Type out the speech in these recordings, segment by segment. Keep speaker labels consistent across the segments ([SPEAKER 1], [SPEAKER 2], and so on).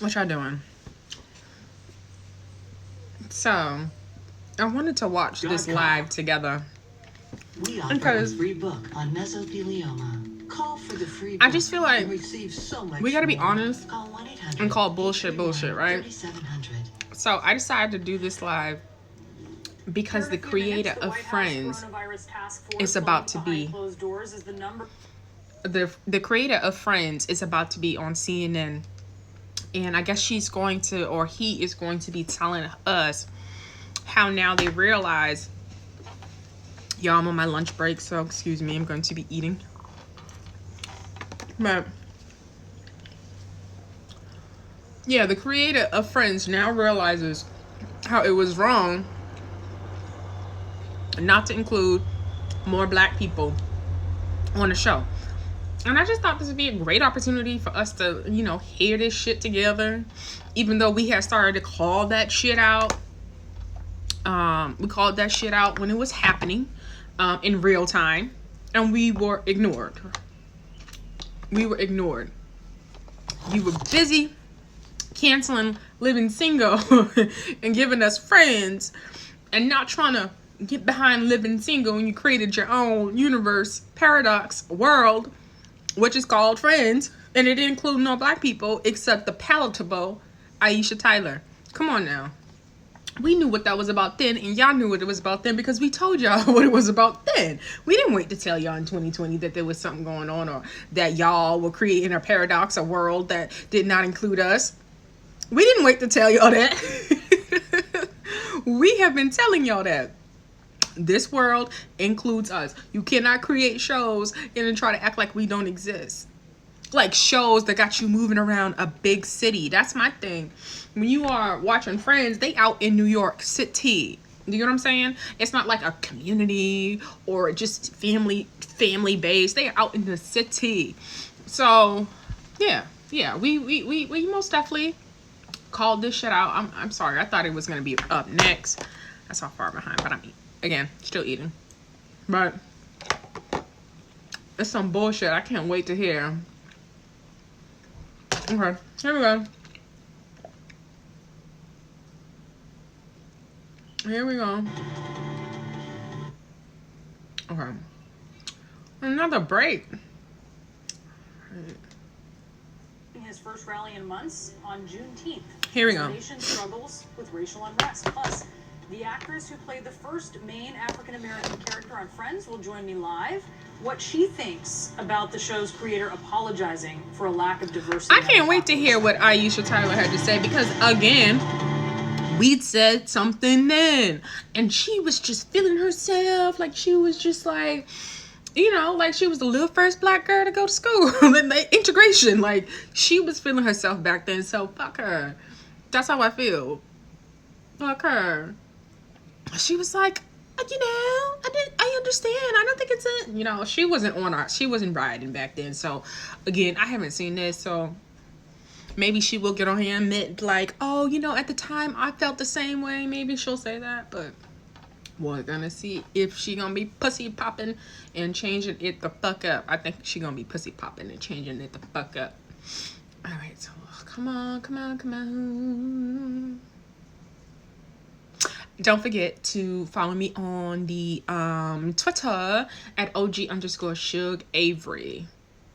[SPEAKER 1] What y'all doing? So, I wanted to watch this live together.
[SPEAKER 2] We offer a free book on mesothelioma. Call for the free book.
[SPEAKER 1] I just feel like we gotta be honest and call bullshit, right? So I decided to do this live because the creator of Friends is about to be the creator of Friends is about to be on CNN, and I guess she's going to, or he is going to be telling us how now they realize, y'all, I'm on my lunch break, so excuse me, I'm going to be eating. But yeah, the creator of Friends now realizes how it was wrong not to include more black people on the show. And I just thought this would be a great opportunity for us to, you know, hear this shit together. Even though we had started to call that shit out. We called that shit out when it was happening in real time. And we were ignored. We were ignored. You were busy canceling Living Single and giving us Friends and not trying to get behind Living Single, and you created your own universe, paradox, world, which is called Friends, and it didn't include no black people except the palatable Aisha Tyler. Come on now. We knew what that was about then, and y'all knew what it was about then because we told y'all what it was about then. We didn't wait to tell y'all in 2020 that there was something going on, or that y'all were creating a paradox, a world that did not include us. We didn't wait to tell y'all that. We have been telling y'all that. This world includes us. You cannot create shows and then try to act like we don't exist. Like shows that got you moving around a big city. That's my thing. When you are watching Friends, they out in New York City. You know what I'm saying? It's not like a community or just family based. They are out in the city. So yeah, we most definitely called this shit out. I'm sorry. I thought it was gonna be up next. That's how far behind, but I'm again still eating. But it's some bullshit. I can't wait to hear. Okay, here we go. Here we go. Okay. Another break.
[SPEAKER 3] His first rally in months on Juneteenth.
[SPEAKER 1] Here we go.
[SPEAKER 3] The nation struggles with racial unrest. Plus, the actress who played the first main African-American character on Friends will join me live. What she thinks about the show's creator apologizing for a lack of diversity.
[SPEAKER 1] I can't wait to hear what Aisha Tyler had to say because, again, we'd said something then. And she was just feeling herself. Like, she was just like, you know, like she was the little first black girl to go to school. Integration. Like, she was feeling herself back then. So, fuck her. That's how I feel. Fuck her. She was like, you know, I understand. I don't think it's a, you know, she wasn't riding back then. So again, I haven't seen this, so maybe she will get on here and admit like, oh, you know, at the time I felt the same way. Maybe she'll say that, but we're gonna see if she gonna be pussy popping and changing it the fuck up. I think she gonna be pussy popping and changing it the fuck up. All right, so come on. Don't forget to follow me on the Twitter at OG_Shug Avery.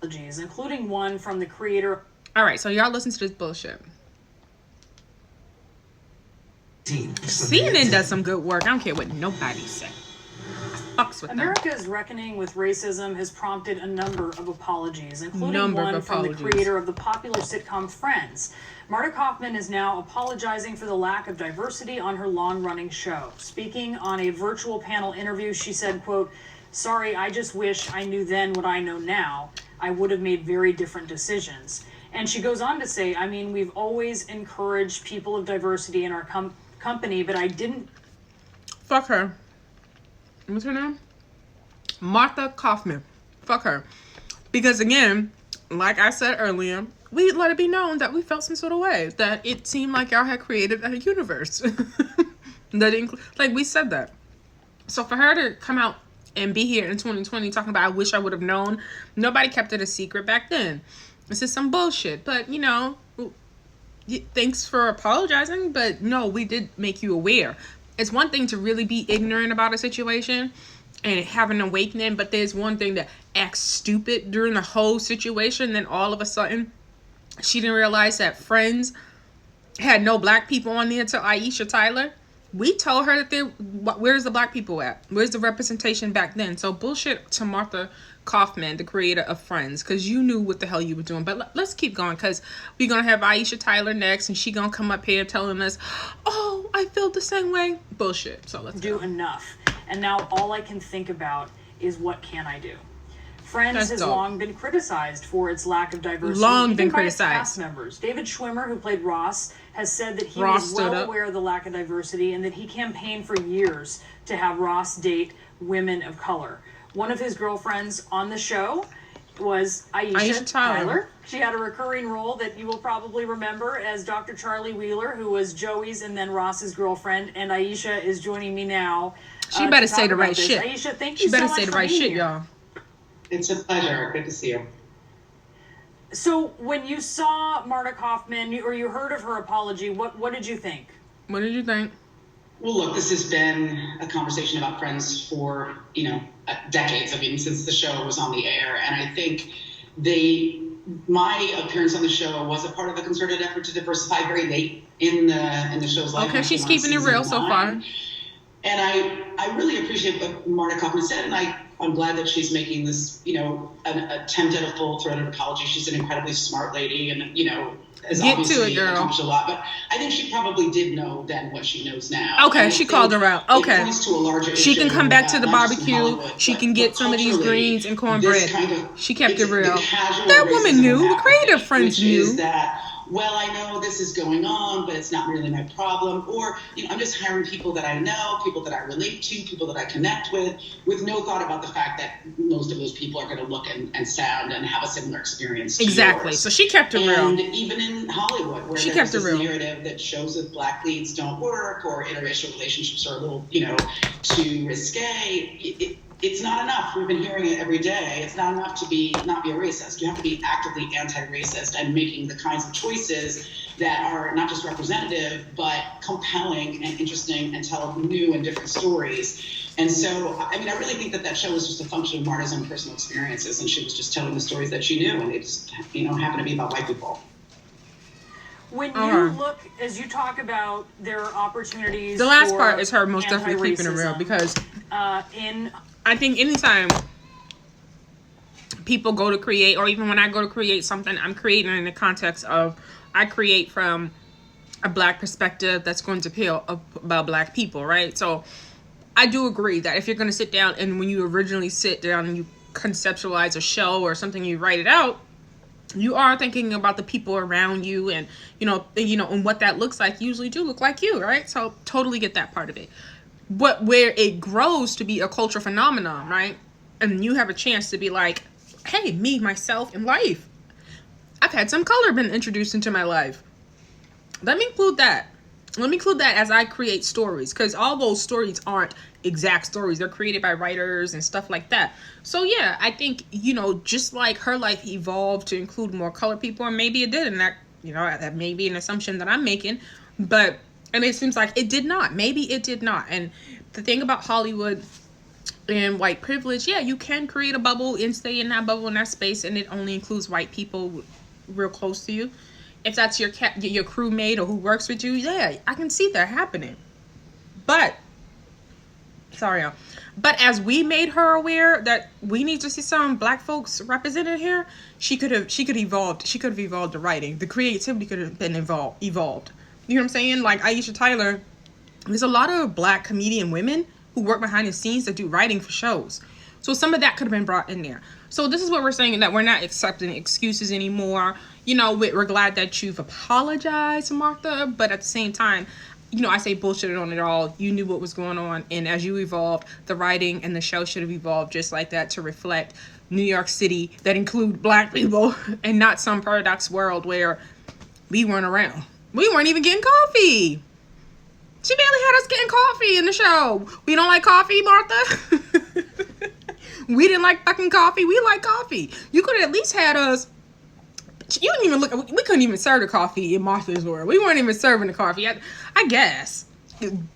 [SPEAKER 3] Including one from the creator.
[SPEAKER 1] All right, so y'all listen to this bullshit. CNN does some good work. I don't care what nobody said. Fucks with
[SPEAKER 3] America's reckoning with racism has prompted a number of apologies, including one from the creator of the popular sitcom Friends. Marta Kauffman is now apologizing for the lack of diversity on her long-running show. Speaking on a virtual panel interview, she said, quote, "Sorry, I just wish I knew then what I know now. I would have made very different decisions." And she goes on to say, I mean, we've always encouraged people of diversity in our company, but I didn't...
[SPEAKER 1] Fuck her. What's her name? Martha Kauffman. Fuck her. Because again, like I said earlier, we let it be known that we felt some sort of way. That it seemed like y'all had created a universe. Like we said that. So for her to come out and be here in 2020 talking about I wish I would have known, nobody kept it a secret back then. This is some bullshit. But, you know, thanks for apologizing, but no, we did make you aware. It's one thing to really be ignorant about a situation and have an awakening, but there's one thing to act stupid during the whole situation, then all of a sudden she didn't realize that Friends had no black people on there until Aisha Tyler. We told her that where's the black people at? Where's the representation back then? So bullshit to Martha Kauffman, the creator of Friends, because you knew what the hell you were doing. But let's keep going, because we're going to have Aisha Tyler next, and she going to come up here telling us, oh, I feel the same way. Bullshit. So let's
[SPEAKER 3] do enough. And now all I can think about is, what can I do? Friends has long been criticized for its lack of diversity.
[SPEAKER 1] Long been
[SPEAKER 3] by
[SPEAKER 1] criticized.
[SPEAKER 3] Its cast members. David Schwimmer, who played Ross, has said that he was well aware of the lack of diversity and that he campaigned for years to have Ross date women of color. One of his girlfriends on the show was Aisha Tyler. She had a recurring role that you will probably remember as Dr. Charlie Wheeler, who was Joey's and then Ross's girlfriend. And Aisha is joining me now.
[SPEAKER 1] She better say the right shit.
[SPEAKER 3] Aisha, thank you so much for being here. She better say the right shit, y'all.
[SPEAKER 4] It's a pleasure. Good to see you.
[SPEAKER 3] So when you saw Marta Kauffman, or you heard of her apology, what did you think?
[SPEAKER 1] What did you think?
[SPEAKER 4] Well, look, this has been a conversation about Friends for, decades. I mean, since the show was on the air. And I think my appearance on the show was a part of a concerted effort to diversify very late in the show's life.
[SPEAKER 1] Okay, she's keeping it real so far.
[SPEAKER 4] And I really appreciate what Marta Kauffman said, and I'm glad that she's making this, an attempt at a full-throated apology. She's an incredibly smart lady, and has obviously accomplished a lot. But I think she probably did know then what she knows now.
[SPEAKER 1] Okay, she called her out. Okay,
[SPEAKER 4] it points to a larger
[SPEAKER 1] she can
[SPEAKER 4] issue,
[SPEAKER 1] come back to the barbecue.
[SPEAKER 4] Hollywood,
[SPEAKER 1] she can get some of these greens and cornbread. She kept it real.
[SPEAKER 4] That
[SPEAKER 1] That woman knew. The creative Friends knew.
[SPEAKER 4] Is that, well, I know this is going on, but it's not really my problem. Or, I'm just hiring people that I know, people that I relate to, people that I connect with no thought about the fact that most of those people are going to look and sound and have a similar experience to
[SPEAKER 1] exactly.
[SPEAKER 4] yours.
[SPEAKER 1] So she kept it real.
[SPEAKER 4] And even in Hollywood, where there's this narrative that shows that black leads don't work or interracial relationships are a little, too risque, it's not enough. We've been hearing it every day. It's not enough to not be a racist. You have to be actively anti-racist and making the kinds of choices that are not just representative, but compelling and interesting and tell new and different stories. And so, I really think that show was just a function of Marta's own personal experiences, and she was just telling the stories that she knew, and they just, happen to be about white people.
[SPEAKER 3] When you look, as you talk about their opportunities,
[SPEAKER 1] the last part is her most definitely keeping it real, because I think anytime people go to create, or even when I go to create something, I'm creating in the context of, I create from a black perspective that's going to appeal about black people, right? So I do agree that if you're going to sit down, and when you originally sit down and you conceptualize a show or something, you write it out, you are thinking about the people around you, and and what that looks like usually do look like you, right? So totally get that part of it. But where it grows to be a cultural phenomenon, right? And you have a chance to be like, hey, me, myself, in life, I've had some color been introduced into my life. Let me include that. Let me include that as I create stories, because all those stories aren't exact stories. They're created by writers and stuff like that. So yeah, I think, just like her life evolved to include more color people, and maybe it did, and that may be an assumption that I'm making, but it seems like it did not. Maybe it did not. And the thing about Hollywood and white privilege, yeah, you can create a bubble and stay in that bubble, in that space, and it only includes white people real close to you. If that's your crewmate or who works with you, yeah, I can see that happening. But as we made her aware that we need to see some black folks represented here, she could have evolved the writing. The creativity could have been evolved. You know what I'm saying? Like Aisha Tyler, there's a lot of black comedian women who work behind the scenes that do writing for shows. So some of that could have been brought in there. So this is what we're saying, that we're not accepting excuses anymore. We're glad that you've apologized, Martha, but at the same time, I say bullshit on it all. You knew what was going on, and as you evolved, the writing and the show should have evolved just like that to reflect New York City that include black people, and not some paradox world where we weren't around. We weren't even getting coffee. She barely had us getting coffee in the show. We don't like coffee, Martha? We didn't like fucking coffee. We like coffee. You could have at least had us You didn't even look. We couldn't even serve the coffee in Martha's world. We weren't even serving the coffee. I guess.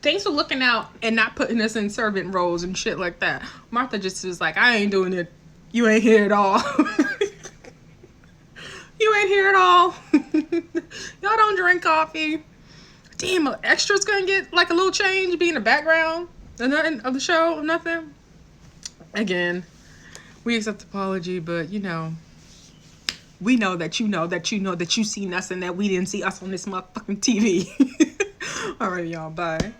[SPEAKER 1] Thanks for looking out and not putting us in servant roles and shit like that. Martha just was like, I ain't doing it. You ain't here at all. You ain't here at all. Y'all don't drink coffee. Damn, extra's gonna get like a little change, be in the background of the show, nothing. Again, we accept apology, but you know, we know that you know that you seen us and that we didn't see us on this motherfucking TV. All right, y'all, bye.